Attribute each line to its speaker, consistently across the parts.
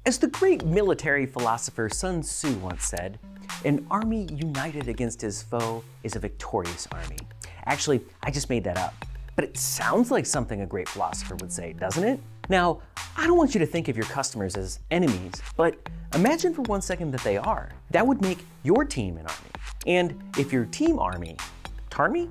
Speaker 1: As the great military philosopher Sun Tzu once said, an army united against his foe is a victorious army. Actually, I just made that up, but it sounds like something a great philosopher would say, doesn't it? Now, I don't want you to think of your customers as enemies, but imagine for 1 second that they are. That would make your team an army. And if your team army, tarmy,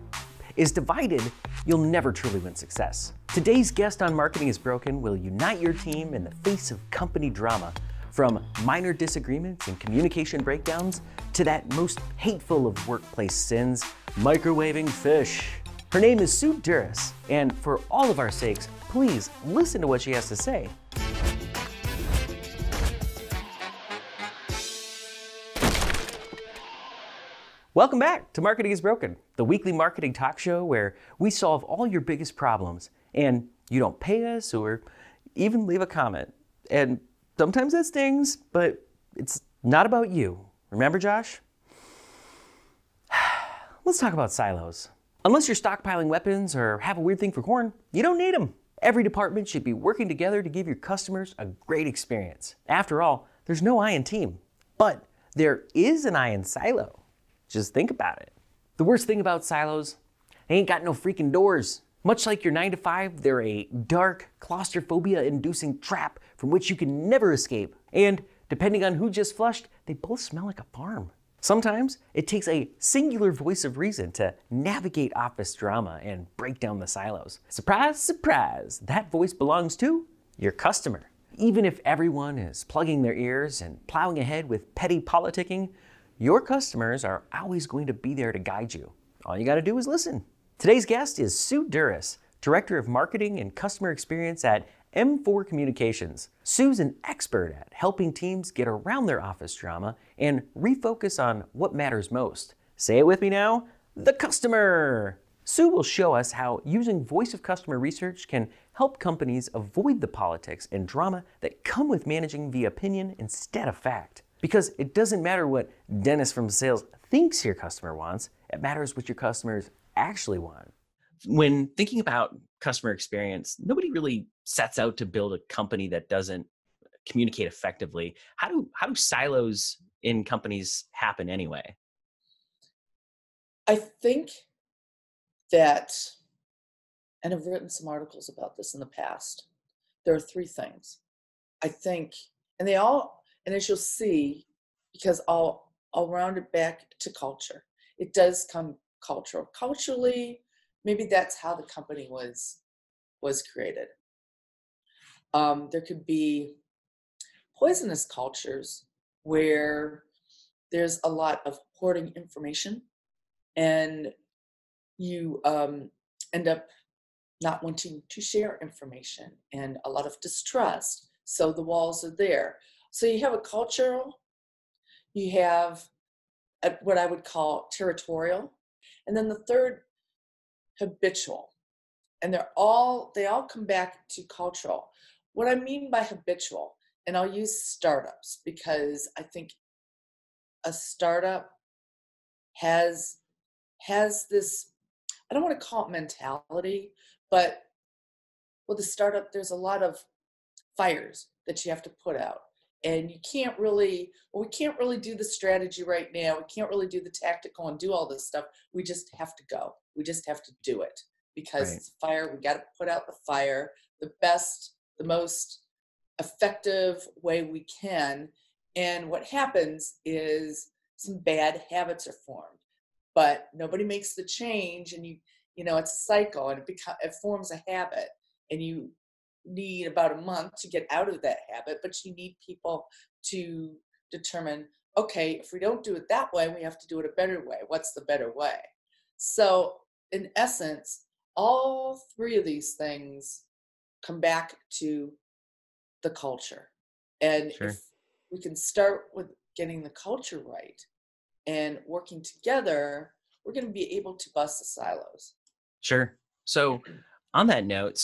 Speaker 1: is divided, you'll never truly win success. Today's guest on Marketing is Broken will unite your team in the face of company drama, from minor disagreements and communication breakdowns to that most hateful of workplace sins, microwaving fish. Her name is Sue Duris, and for all of our sakes, please listen to what she has to say. Welcome back to Marketing is Broken, the weekly marketing talk show where we solve all your biggest problems and you don't pay us or even leave a comment. And sometimes that stings, but it's not about you. Remember, Josh? Let's talk about silos. Unless you're stockpiling weapons or have a weird thing for corn, you don't need them. Every department should be working together to give your customers a great experience. After all, there's no I in team, but there is an I in silo. Just think about it. The worst thing about silos, they ain't got no freaking doors. Much like your 9 to 5, they're a dark, claustrophobia-inducing trap from which you can never escape. And depending on who just flushed, they both smell like a farm. Sometimes it takes a singular voice of reason to navigate office drama and break down the silos. Surprise, surprise, that voice belongs to your customer. Even if everyone is plugging their ears and plowing ahead with petty politicking, your customers are always going to be there to guide you. All you gotta do is listen. Today's guest is Sue Duris, Director of Marketing and Customer Experience at M4 Communications. Sue's an expert at helping teams get around their office drama and refocus on what matters most. Say it with me now, the customer. Sue will show us how using voice of customer research can help companies avoid the politics and drama that come with managing via opinion instead of fact. Because it doesn't matter what Dennis from sales thinks your customer wants, it matters what your customers actually want. When thinking about customer experience, nobody really sets out to build a company that doesn't communicate effectively. How do silos in companies happen anyway?
Speaker 2: I think that, and I've written some articles about this in the past, there are three things. I think, and as you'll see, because I'll round it back to culture. It does come cultural. Culturally, maybe that's how the company was created. There could be poisonous cultures where there's a lot of hoarding information and you end up not wanting to share information and a lot of distrust. So the walls are there. So you have a cultural, you have what I would call territorial, and then the third, habitual. And they all come back to cultural. What I mean by habitual, and I'll use startups because I think a startup has this, I don't want to call it mentality, but with a startup, there's a lot of fires that you have to put out. And we can't really do the strategy right now. We can't really do the tactical and do all this stuff. We just have to go. We just have to do it because
Speaker 1: Right.
Speaker 2: it's a fire. We got to put out the fire the best, the most effective way we can. And what happens is some bad habits are formed, but nobody makes the change. And it's a cycle, and it forms a habit, and you need about a month to get out of that habit, but you need people to determine, okay, if we don't do it that way, we have to do it a better way. What's the better way? So in essence, all three of these things come back to the culture. And
Speaker 1: Sure.
Speaker 2: if we can start with getting the culture right and working together, we're going to be able to bust the silos.
Speaker 1: Sure. So on that note,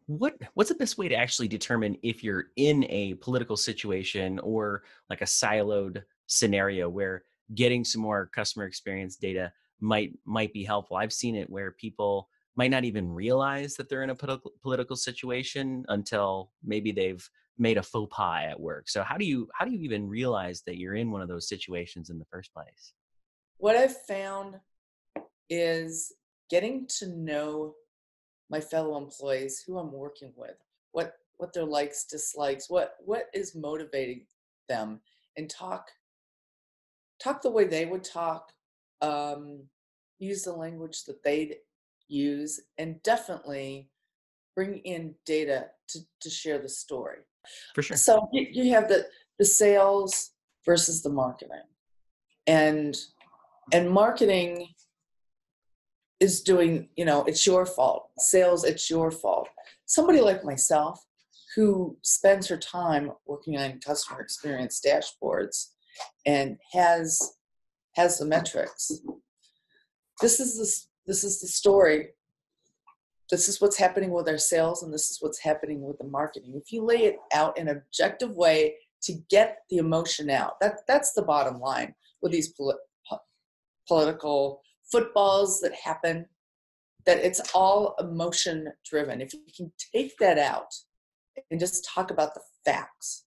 Speaker 1: what's the best way to actually determine if you're in a political situation or like a siloed scenario where getting some more customer experience data might be helpful? I've seen it where people might not even realize that they're in a political situation until maybe they've made a faux pas at work. So how do you even realize that you're in one of those situations in the first place?
Speaker 2: What I've found is getting to know my fellow employees, who I'm working with, what their likes, dislikes, what is motivating them, and talk the way they would talk, um, use the language that they'd use, and definitely bring in data to share the story.
Speaker 1: For sure.
Speaker 2: So you have the sales versus the marketing, and marketing is doing, it's your fault. Sales, it's your fault. Somebody like myself who spends her time working on customer experience dashboards and has the metrics. This is the story. This is what's happening with our sales, and this is what's happening with the marketing. If you lay it out in an objective way to get the emotion out, that's the bottom line with these political footballs that happen, that it's all emotion driven. If you can take that out and just talk about the facts,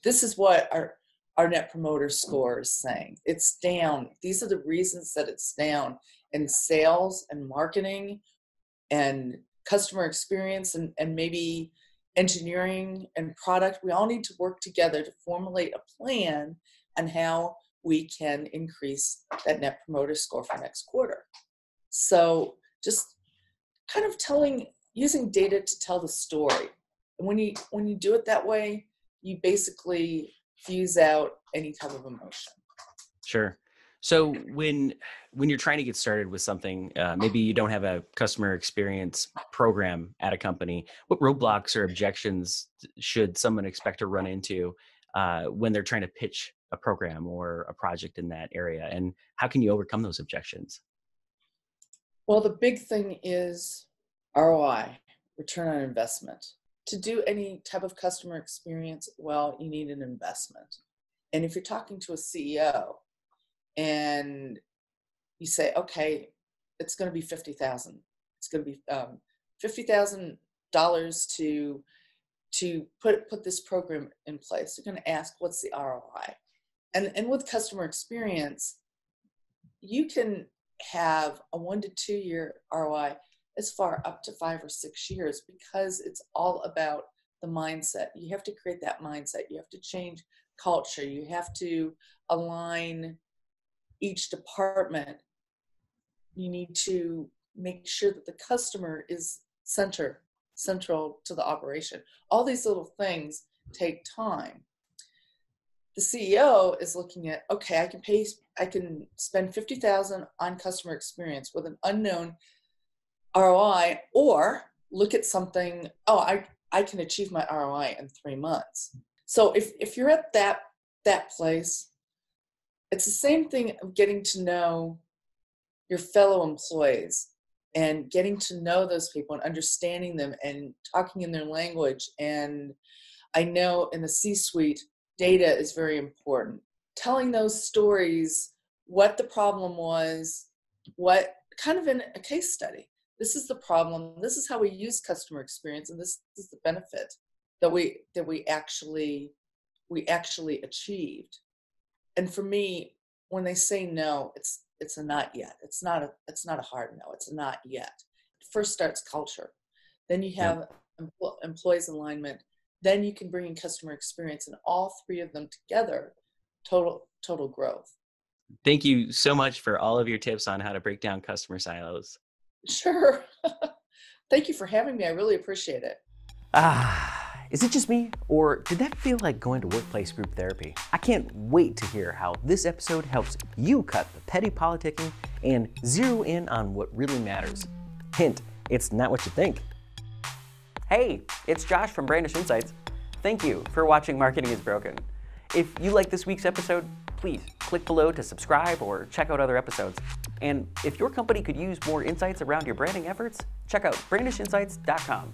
Speaker 2: this is what our net promoter score is saying. It's down. These are the reasons that it's down in sales and marketing and customer experience and maybe engineering and product. We all need to work together to formulate a plan on how we can increase that net promoter score for next quarter. So just kind of using data to tell the story. And when you do it that way, you basically fuse out any type of emotion.
Speaker 1: Sure. So when you're trying to get started with something, maybe you don't have a customer experience program at a company, what roadblocks or objections should someone expect to run into when they're trying to pitch a program or a project in that area? And how can you overcome those objections?
Speaker 2: Well, the big thing is ROI, return on investment. To do any type of customer experience, well, you need an investment. And if you're talking to a CEO and you say, okay, it's going to be $50,000. It's going to be $50,000 to put this program in place. You're going to ask, what's the ROI? And with customer experience, you can have a 1 to 2 year ROI as far up to 5 or 6 years, because it's all about the mindset. You have to create that mindset. You have to change culture. You have to align each department. You need to make sure that the customer is central to the operation. All these little things take time. The CEO is looking at, okay, I can spend $50,000 on customer experience with an unknown ROI, or look at something, I can achieve my ROI in 3 months. So if you're at that place, it's the same thing of getting to know your fellow employees and getting to know those people and understanding them and talking in their language. And I know in the C-suite, data is very important. Telling those stories, what the problem was, what kind of in a case study. This is the problem. This is how we use customer experience, and this is the benefit that we actually achieved. And for me, when they say no, it's a not yet. It's not a hard no. It's a not yet. First starts culture. Then you have employees alignment. Then you can bring in customer experience, and all three of them together, total growth.
Speaker 1: Thank you so much for all of your tips on how to break down customer silos.
Speaker 2: Sure. Thank you for having me. I really appreciate it.
Speaker 1: Is it just me, or did that feel like going to workplace group therapy? I can't wait to hear how this episode helps you cut the petty politicking and zero in on what really matters. Hint, it's not what you think. Hey, it's Josh from Brandish Insights. Thank you for watching Marketing is Broken. If you like this week's episode, please click below to subscribe or check out other episodes. And if your company could use more insights around your branding efforts, check out brandishinsights.com.